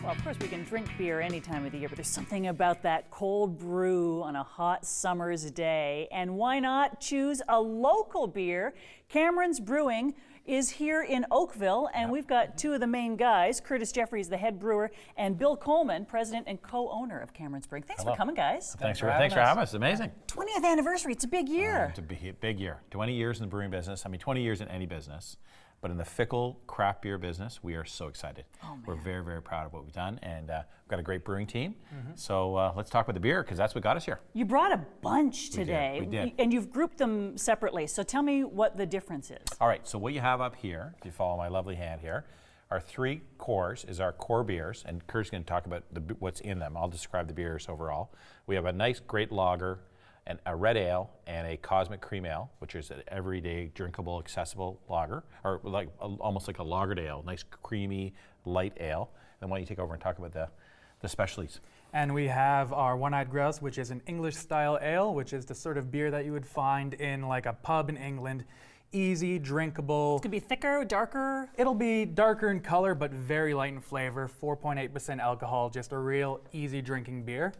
Well, of course, we can drink beer any time of the year, but there's something about that cold brew on a hot summer's day. And why not choose a local beer? Cameron's Brewing is here in Oakville, and we've got two of the main guys. Curtis Jeffries, the head brewer, and Bill Coleman, president and co-owner of Cameron's Brewing. Thanks for coming, guys. Thanks for having us. It's amazing. 20th anniversary. It's a big year. It's a big year. 20 years in the brewing business. I mean, 20 years in any business. But in the fickle craft beer business, we are so excited. We're very, very proud of what we've done, and we've got a great brewing team. So let's talk about the beer, because that's what got us here. You brought a bunch today, we did. And you've grouped them separately. So tell me what the difference is. All right, so what you have up here, if you follow my lovely hand here, our three cores is our core beers, and Kurt's going to talk about what's in them. I'll describe the beers overall. We have a nice, great lager, and a red ale, and a cosmic cream ale, which is an everyday drinkable, accessible lager, or like almost like a lagered ale, nice creamy, light ale. And why don't you take over and talk about the specialties? And we have our One-Eyed Grouse, which is an English-style ale, which is the sort of beer that you would find in like a pub in England. Easy, drinkable. It could be thicker, darker? It'll be darker in color, but very light in flavor. 4.8% alcohol, just a real easy drinking beer.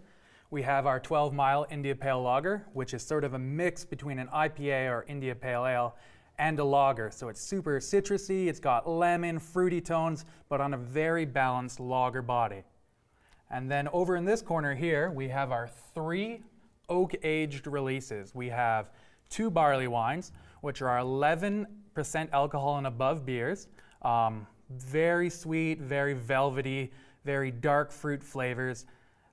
We have our 12 Mile India Pale Lager, which is sort of a mix between an IPA or India Pale Ale and a lager. So it's super citrusy, it's got lemon, fruity tones, but on a very balanced lager body. And then over in this corner here, we have our 3 oak-aged releases. We have 2 barley wines, which are 11% alcohol and above beers. Very sweet, very velvety, very dark fruit flavors.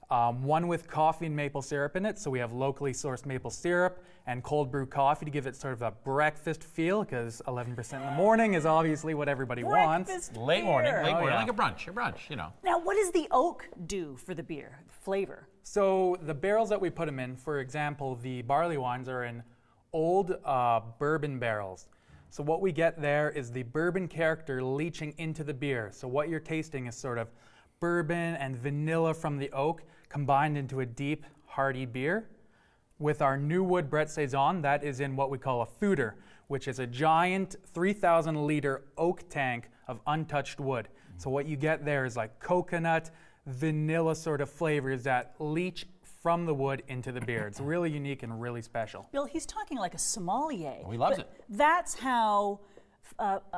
One with coffee and maple syrup in it, so we have locally sourced maple syrup and cold brew coffee to give it sort of a breakfast feel, because 11% in the morning is obviously what everybody wants. Late morning, like a brunch, you know. Now, what does the oak do for the beer, the flavor? So the barrels that we put them in, for example, the barley wines are in old bourbon barrels. So what we get there is the bourbon character leaching into the beer. So what you're tasting is sort of bourbon and vanilla from the oak combined into a deep, hearty beer. With our New Wood Brett Saison, that is in what we call a fooder, which is a giant 3,000-liter oak tank of untouched wood. So what you get there is like coconut, vanilla sort of flavors that leach from the wood into the beer. It's really unique and really special. Bill, he's talking like a sommelier. He loves it. That's how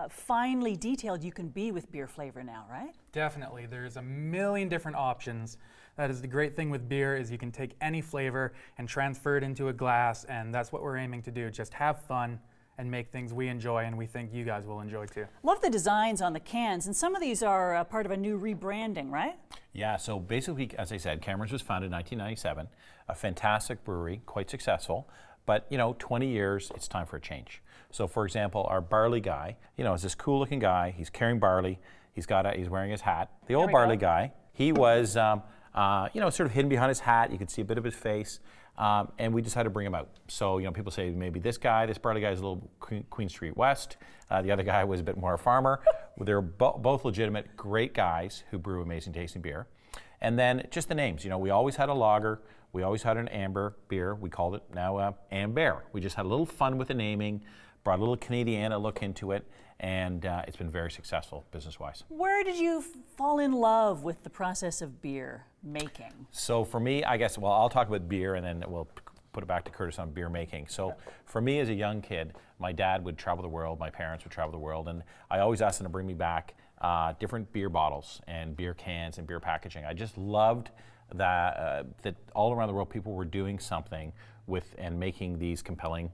finely detailed you can be with beer flavor now, right? Definitely. There's a million different options. That is the great thing with beer, is you can take any flavor and transfer it into a glass, and that's what we're aiming to do. Just have fun and make things we enjoy and we think you guys will enjoy too. Love the designs on the cans, and some of these are part of a new rebranding, right? Yeah, so basically, as I said, Cameron's was founded in 1997, a fantastic brewery, quite successful, but you know, 20 years, it's time for a change. So for example, our barley guy, you know, is this cool looking guy, he's carrying barley, he's wearing his hat. The old barley guy, he was, you know, sort of hidden behind his hat, you could see a bit of his face, and we decided to bring him out. So, you know, people say maybe this barley guy is a little Queen Street West, the other guy was a bit more a farmer. They're both legitimate, great guys who brew amazing tasting beer. And then just the names, you know, we always had a lager, we always had an amber beer, we called it now Amber. We just had a little fun with the naming, brought a little Canadiana look into it, and it's been very successful business-wise. Where did you fall in love with the process of beer making? So for me, I guess, well, I'll talk about beer and then we'll put it back to Curtis on beer making. So for me as a young kid, my dad would travel the world, my parents would travel the world, and I always asked them to bring me back different beer bottles and beer cans and beer packaging. I just loved that all around the world people were doing something with and making these compelling,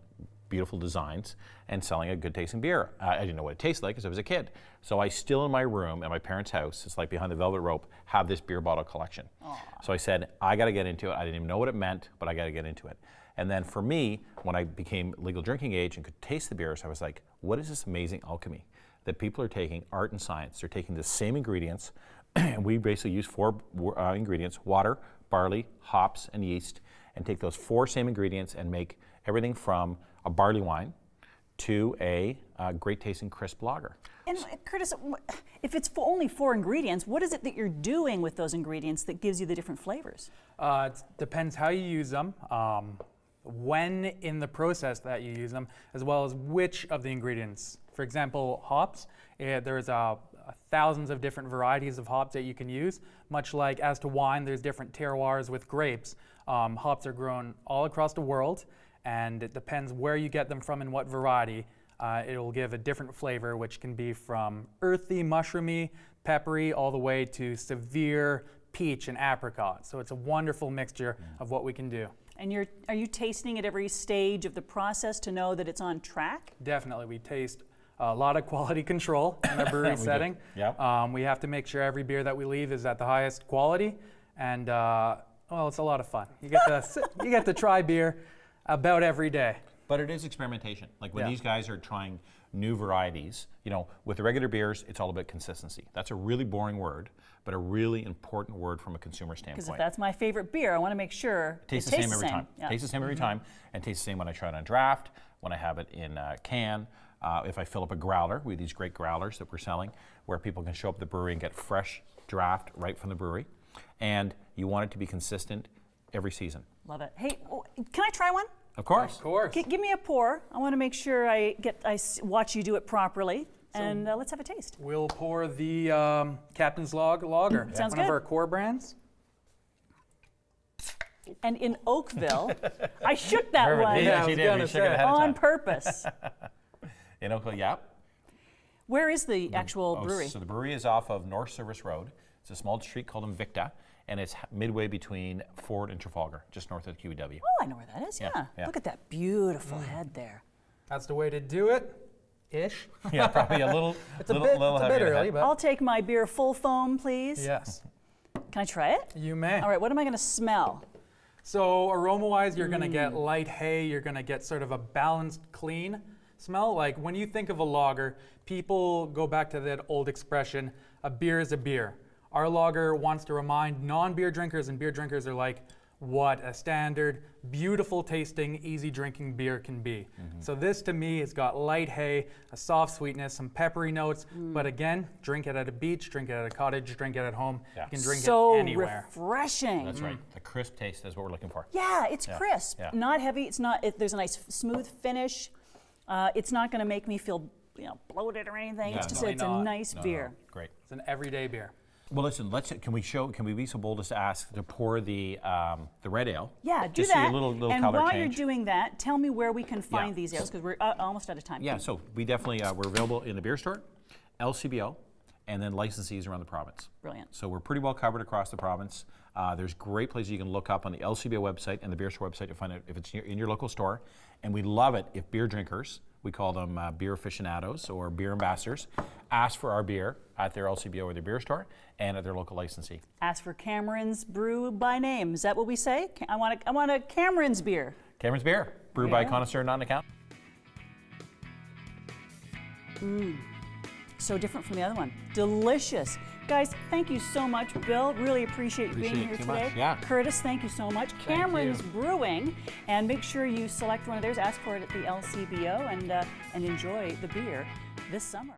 beautiful designs and selling a good tasting beer. I didn't know what it tasted like because I was a kid. So I still in my room at my parents' house, it's like behind the velvet rope, have this beer bottle collection. Aww. So I said, I got to get into it. I didn't even know what it meant, but I got to get into it. And then for me, when I became legal drinking age and could taste the beers, I was like, what is this amazing alchemy that people are taking, art and science, they're taking the same ingredients, and we basically use 4 ingredients, water, barley, hops, and yeast, and take those 4 same ingredients and make everything from a barley wine to a great tasting crisp lager. And Curtis, if it's only 4 ingredients, what is it that you're doing with those ingredients that gives you the different flavors? It depends how you use them, when in the process that you use them, as well as which of the ingredients. For example, hops, there's a thousands of different varieties of hops that you can use. Much like as to wine, there's different terroirs with grapes. Hops are grown all across the world, and it depends where you get them from and what variety. It will give a different flavor, which can be from earthy, mushroomy, peppery, all the way to severe peach and apricot. So it's a wonderful mixture of what we can do. And are you tasting at every stage of the process to know that it's on track? Definitely. We taste a lot of quality control in our brewery setting. Yep. We have to make sure every beer that we leave is at the highest quality, and well, it's a lot of fun. You get to try beer about every day. But it is experimentation. Like when Yeah. these guys are trying new varieties, with the regular beers, it's all about consistency. That's a really boring word, but a really important word from a consumer standpoint. Because if that's my favorite beer, I want to make sure It tastes the same every time. Yeah. Tastes the same every time, and tastes the same when I try it on draft, when I have it in a can. If I fill up a growler, we have these great growlers that we're selling, where people can show up at the brewery and get fresh draft right from the brewery. And you want it to be consistent every season. Love it. Hey, can I try one? Of course. Of course. Give me a pour. I want to make sure I watch you do it properly. And let's have a taste. We'll pour the Captain's Log Lager. Sounds one good. of our core brands. And in Oakville, I shook that Perfect. one Yeah, I she was did. gonna We shook it say. ahead of on time. purpose. In Oakville, yeah. Where is the actual brewery? So the brewery is off of North Service Road. It's a small street called Invicta, and it's midway between Ford and Trafalgar, just north of QEW. Oh, I know where that is. Yeah, Yeah. yeah. Look at that beautiful head there. That's the way to do it. Ish. Yeah, probably a little, It's a little, bit, little it's a heavier bit than early, that. but I'll take my beer full foam, please. yes, Can I try it? you may. All right, what am I going to smell? So aroma-wise, you're gonna get light hay, you're gonna get sort of a balanced, clean smell. Like when you think of a lager, people go back to that old expression, a beer is a beer. Our lager wants to remind non-beer drinkers and beer drinkers are like what a standard, beautiful tasting, easy drinking beer can be. So this to me has got light hay, a soft sweetness, some peppery notes, but again, drink it at a beach, drink it at a cottage, drink it at home. Yeah. You can drink So it anywhere. refreshing. That's right. The crisp taste is what we're looking for. Yeah, it's crisp, yeah. not heavy. It's not. There's a nice smooth finish. It's not going to make me feel bloated or anything. Yeah, it's just no. it's a Not. nice beer. Great. It's an everyday beer. Well, listen. Can we be so bold as to ask to pour the red ale? Yeah, do just that. See a little and color while change. you're doing that, tell me where we can find Yeah. these ales because we're almost out of time. Yeah. So we definitely we're available in the beer store, LCBO, and then licensees around the province. Brilliant. So we're pretty well covered across the province. There's great places you can look up on the LCBO website and the beer store website to find out if it's in your local store. And we love it if beer drinkers, we call them beer aficionados or beer ambassadors, ask for our beer at their LCBO or their beer store and at their local licensee. Ask for Cameron's Brew by name. Is that what we say? I want a Cameron's beer. Cameron's Beer, brewed by a connoisseur, not an accountant. So different from the other one. Delicious. Guys, thank you so much. Bill, really appreciate you being Appreciate here it too today. much, yeah. Curtis, thank you so much. you. Cameron's Brewing, and make sure you select one of theirs, ask for it at the LCBO, and enjoy the beer this summer.